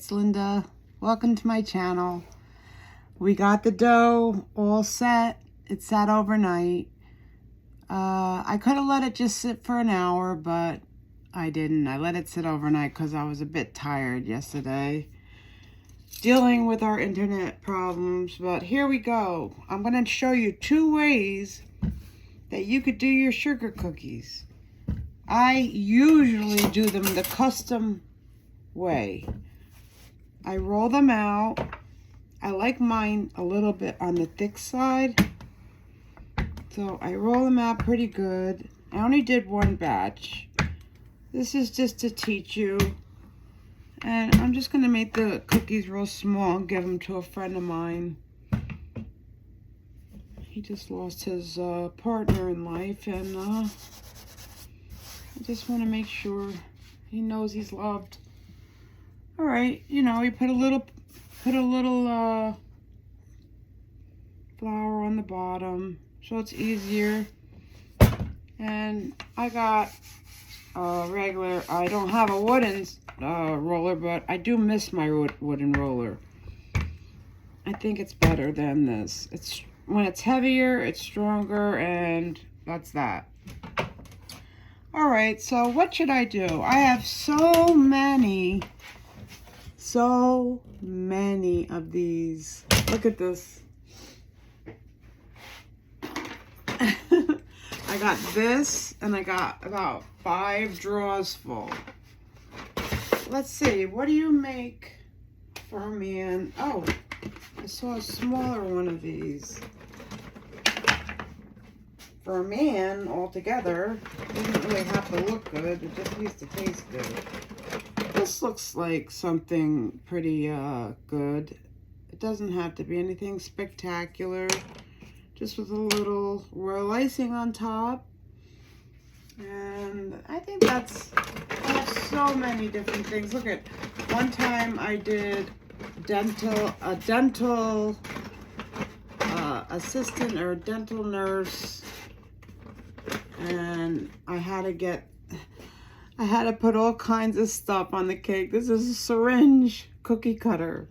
it's Linda. Welcome to my channel. We got the dough all set. It sat overnight. I could have let it just sit for an hour, but I didn't. I let it sit overnight because I was a bit tired yesterday dealing with our internet problems. But here we go. I'm going to show you 2 ways that you could do your sugar cookies. I usually do them the custom way. I roll them out. I like mine a little bit on the thick side. So I roll them out pretty good. I only did 1 batch. This is just to teach you. And I'm just going to make the cookies real small and give them to a friend of mine. He just lost his partner in life, and I just want to make sure he knows he's loved. All right, you know, you put a little flour on the bottom so it's easier. And I got a regular. I don't have a wooden roller, but I do miss my wooden roller. I think it's better than this. It's when it's heavier, it's stronger, and that's that. All right, so what should I do? I have so many of these. Look at this. I got this, and I got about 5 drawers full. Let's see, what do you make for a man? Oh, I saw a smaller one of these. For a man, altogether, it doesn't really have to look good, it just needs to taste good. This looks like something pretty good. It doesn't have to be anything spectacular. Just with a little royal icing on top. And I think I have so many different things. Look at, one time I did a dental assistant or a dental nurse. And I had to put all kinds of stuff on the cake. This is a syringe cookie cutter.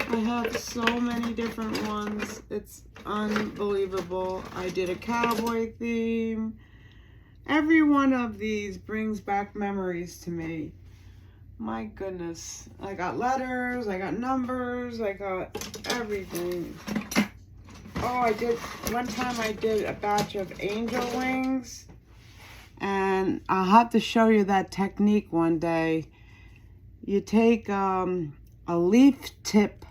I have so many different ones. It's unbelievable. I did a cowboy theme. Every one of these brings back memories to me. My goodness. I got letters, I got numbers, I got everything. Oh, one time I did a batch of angel wings. And I'll have to show you that technique one day. You take a leaf tip,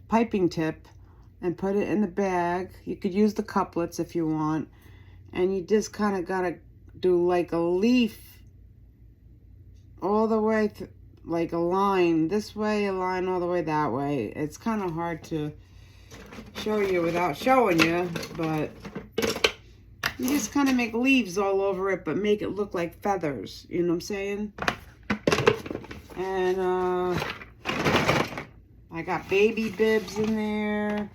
piping tip, and put it in the bag. You could use the couplets if you want. And you just kind of got to do like a leaf all the way, like a line this way, a line all the way that way. It's kind of hard to show you without showing you, but you just kind of make leaves all over it, but make it look like feathers. You know what I'm saying? And I got baby bibs in there.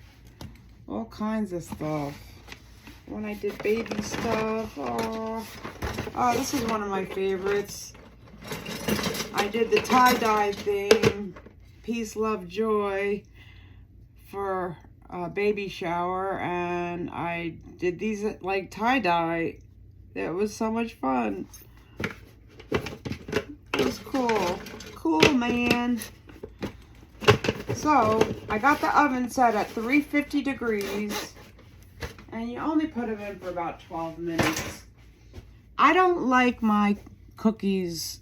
All kinds of stuff. When I did baby stuff, oh, this is one of my favorites. I did the tie-dye thing, peace, love, joy, for a baby shower, and I did these like tie-dye. It was so much fun. It was cool. Cool, man. So, I got the oven set at 350 degrees, and you only put them in for about 12 minutes. I don't like my cookies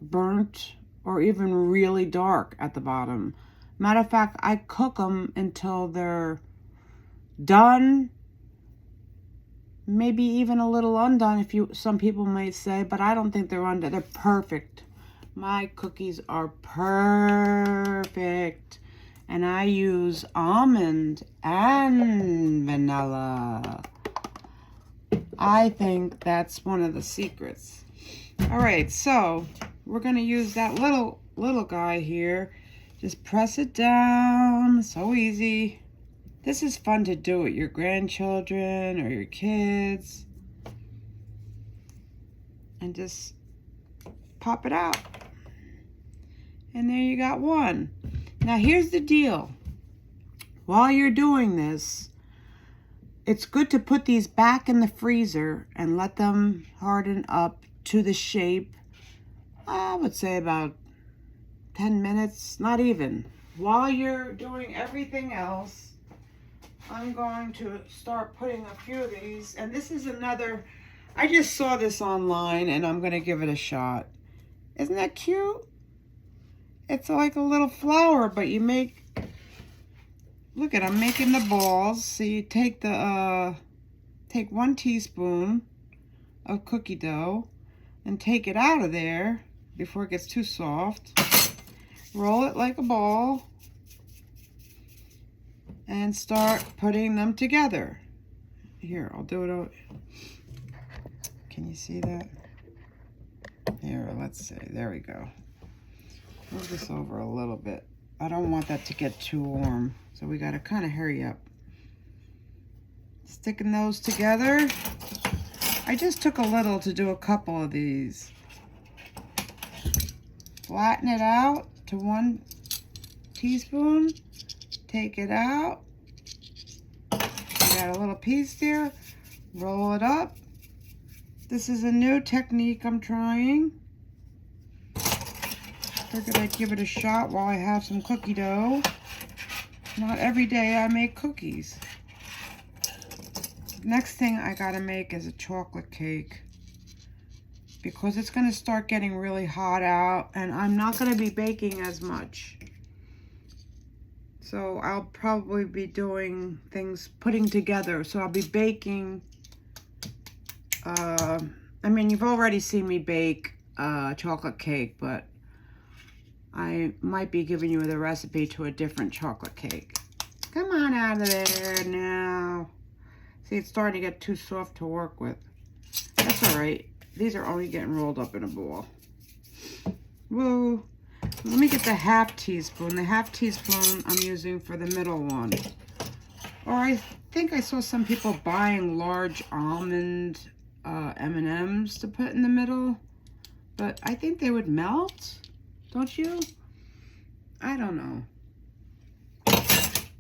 burnt or even really dark at the bottom. Matter of fact, I cook them until they're done, maybe even a little undone, some people might say, but I don't think they're undone. They're perfect. My cookies are perfect. And I use almond and vanilla. I think that's one of the secrets. All right, so we're going to use that little guy here. Just press it down. So easy. This is fun to do with your grandchildren or your kids. And just pop it out. And there you got one. Now here's the deal. While you're doing this, it's good to put these back in the freezer and let them harden up to the shape. I would say about 10 minutes, not even. While you're doing everything else, I'm going to start putting a few of these. And this is another, I just saw this online and I'm going to give it a shot. Isn't that cute? It's like a little flower, but you make, look at, I'm making the balls. So you take the, take 1 teaspoon of cookie dough and take it out of there before it gets too soft. Roll it like a ball and start putting them together. Here, I'll do it. Can you see that? Here, let's see. There we go. Move this over a little bit. I don't want that to get too warm, so we gotta kind of hurry up. Sticking those together. I just took a little to do a couple of these. Flatten it out to 1 teaspoon. Take it out. You got a little piece there. Roll it up. This is a new technique I'm trying. Figured I'd give it a shot while I have some cookie dough. Not every day I make cookies. Next thing I gotta make is a chocolate cake, because it's gonna start getting really hot out and I'm not gonna be baking as much. So I'll probably be doing things, putting together. So I'll be baking, I mean, you've already seen me bake chocolate cake, but I might be giving you the recipe to a different chocolate cake. Come on out of there now. See, it's starting to get too soft to work with. That's all right. These are only getting rolled up in a ball. Whoa. Let me get the 1/2 teaspoon. The 1/2 teaspoon I'm using for the middle one. Or I think I saw some people buying large almond M&Ms to put in the middle. But I think they would melt. Don't you? I don't know.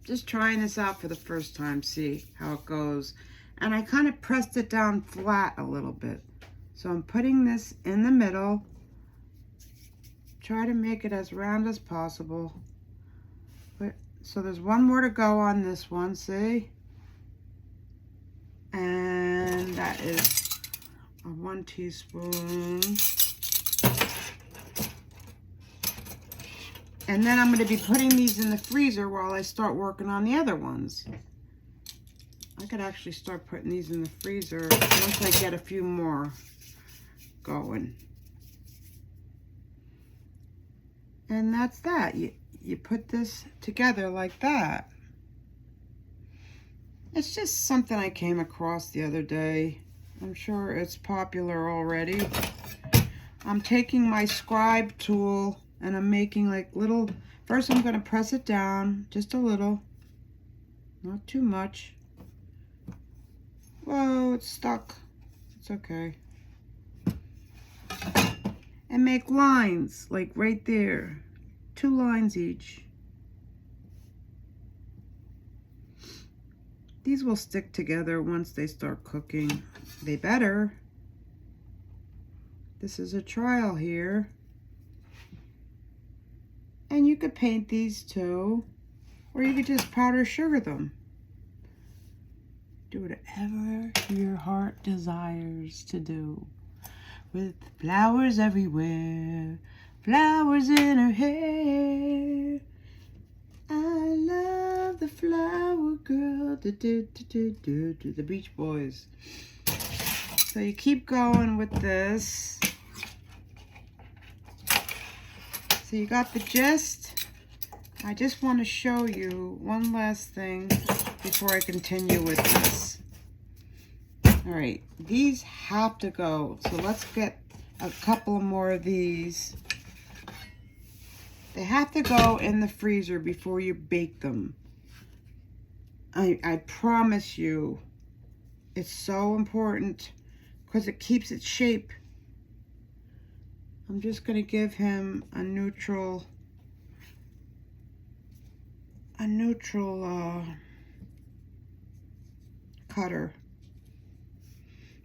Just trying this out for the first time, see how it goes. And I kind of pressed it down flat a little bit. So I'm putting this in the middle. Try to make it as round as possible. So there's one more to go on this one, see? And that is a 1 teaspoon. And then I'm going to be putting these in the freezer while I start working on the other ones. I could actually start putting these in the freezer once I get a few more going. And that's that. You put this together like that. It's just something I came across the other day. I'm sure it's popular already. I'm taking my scribe tool and I'm making like little, first I'm going to press it down just a little, not too much. Whoa, it's stuck. It's okay. And make lines like right there, 2 lines each. These will stick together once they start cooking. They better. This is a trial here. And you could paint these too, or you could just powder sugar them. Do whatever your heart desires to do. With flowers everywhere, flowers in her hair. I love the flower girl, the Beach Boys. So you keep going with this. So you got the gist. I just want to show you one last thing before I continue with this. All right, these have to go. So let's get a couple more of these. They have to go in the freezer before you bake them. I promise you, it's so important because it keeps its shape. I'm just going to give him a neutral a neutral cutter.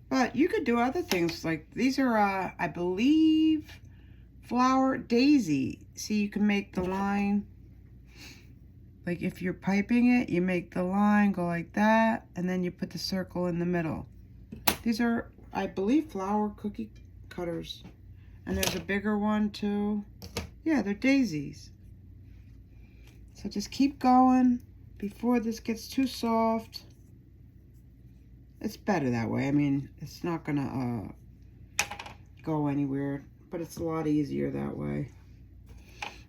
But you could do other things, like these are, I believe, flower daisy. See, you can make the line, like if you're piping it, you make the line go like that, and then you put the circle in the middle. These are, I believe, flower cookie cutters. And there's a bigger one too. Yeah, they're daisies. So just keep going before this gets too soft. It's better that way. I mean, it's not gonna go anywhere, but it's a lot easier that way.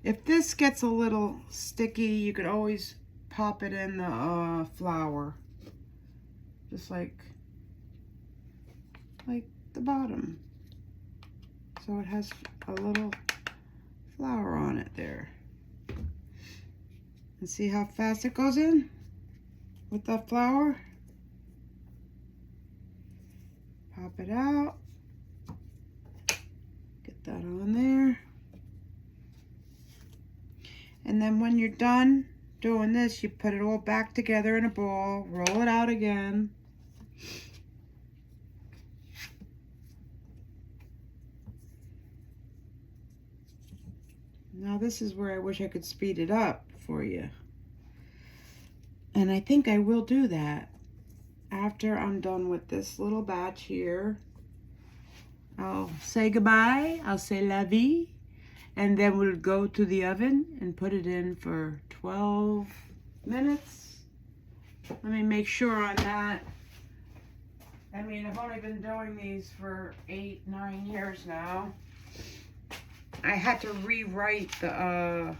If this gets a little sticky, you could always pop it in the flour, just like the bottom. So it has a little flour on it there. And see how fast it goes in with that flour? Pop it out. Get that on there. And then when you're done doing this, you put it all back together in a ball, roll it out again. Now this is where I wish I could speed it up for you. And I think I will do that. After I'm done with this little batch here, I'll say goodbye, I'll say la vie, and then we'll go to the oven and put it in for 12 minutes. Let me make sure on that. I mean, I've only been doing these for 8-9 years now. I had to rewrite the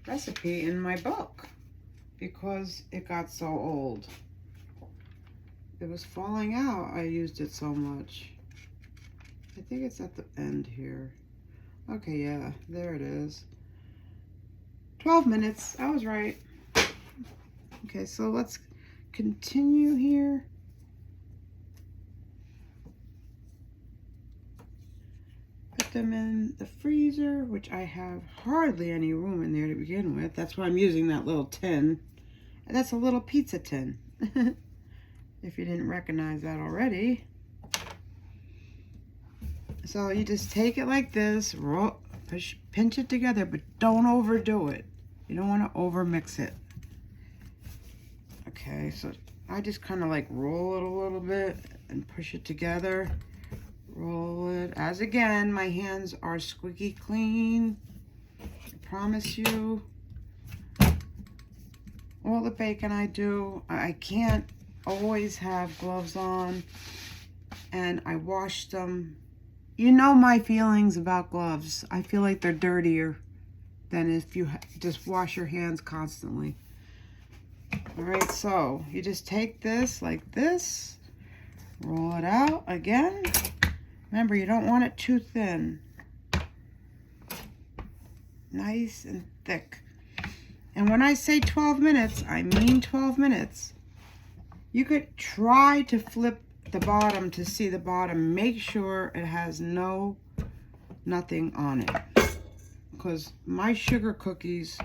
recipe in my book because it got so old. It was falling out. I used it so much. I think it's at the end here. Okay, yeah, there it is. 12 minutes. I was right. Okay, so let's continue here. Put them in the freezer, which I have hardly any room in there to begin with. That's why I'm using that little tin. And that's a little pizza tin. If you didn't recognize that already. So you just take it like this, roll, pinch it together, but don't overdo it. You don't want to over mix it. Okay, so I just kind of like roll it a little bit and push it together. Roll it. As again, my hands are squeaky clean. I promise you. All the baking I do, I can't always have gloves on, and I wash them. You know my feelings about gloves. I feel like they're dirtier than if you just wash your hands constantly. All right, so you just take this like this, roll it out again. Remember, you don't want it too thin. Nice and thick. And when I say 12 minutes, I mean 12 minutes. You could try to flip the bottom to see the bottom. Make sure it has nothing on it. Because my sugar cookies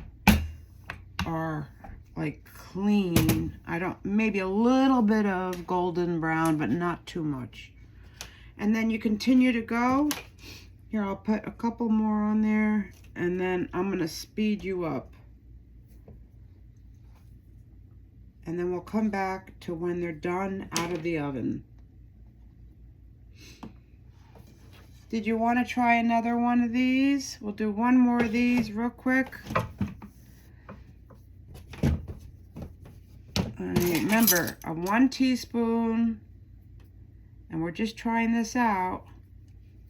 are like clean. Maybe a little bit of golden brown, but not too much. And then you continue to go. Here, I'll put a couple more on there, and then I'm going to speed you up. And then we'll come back to when they're done out of the oven. Did you want to try another one of these? We'll do one more of these real quick. Remember, a 1 teaspoon, and we're just trying this out.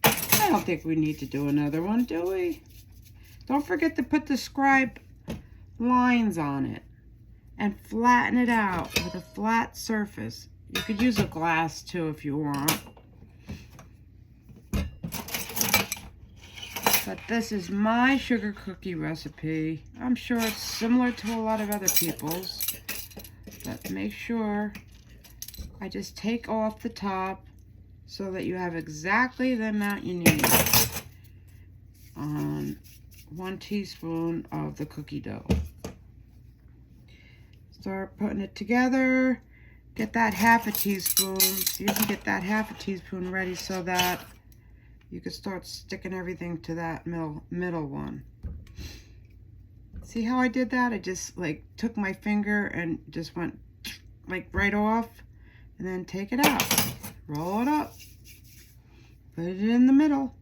I don't think we need to do another one, do we? Don't forget to put the scribe lines on it and flatten it out with a flat surface. You could use a glass too if you want. But this is my sugar cookie recipe. I'm sure it's similar to a lot of other people's. But make sure I just take off the top so that you have exactly the amount you need on 1 teaspoon of the cookie dough. Start putting it together. Get that 1/2 teaspoon. So you can get that 1/2 teaspoon ready so that you can start sticking everything to that middle one. See how I did that? I just like took my finger and just went like right off, and then take it out. Roll it up. Put it in the middle.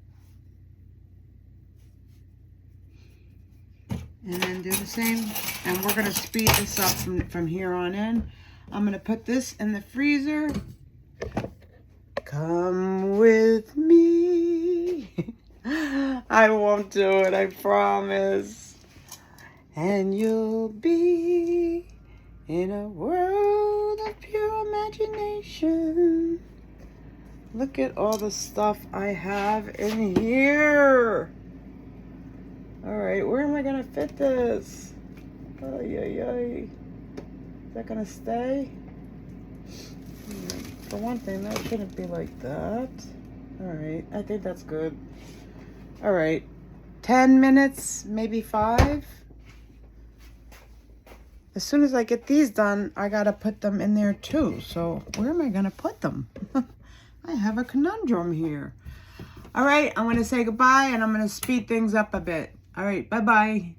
And then do the same. And we're going to speed this up from here on in. I'm going to put this in the freezer. Come with me. I won't do it, I promise. And you'll be in a world of pure imagination. Look at all the stuff I have in here. All right, where am I gonna fit this? Ay, ay, ay. Is that gonna stay? For one thing, that shouldn't be like that. All right, I think that's good. All right, 10 minutes, maybe 5. As soon as I get these done, I gotta put them in there too. So where am I gonna put them? I have a conundrum here. All right, I'm gonna say goodbye and I'm gonna speed things up a bit. All right, bye-bye.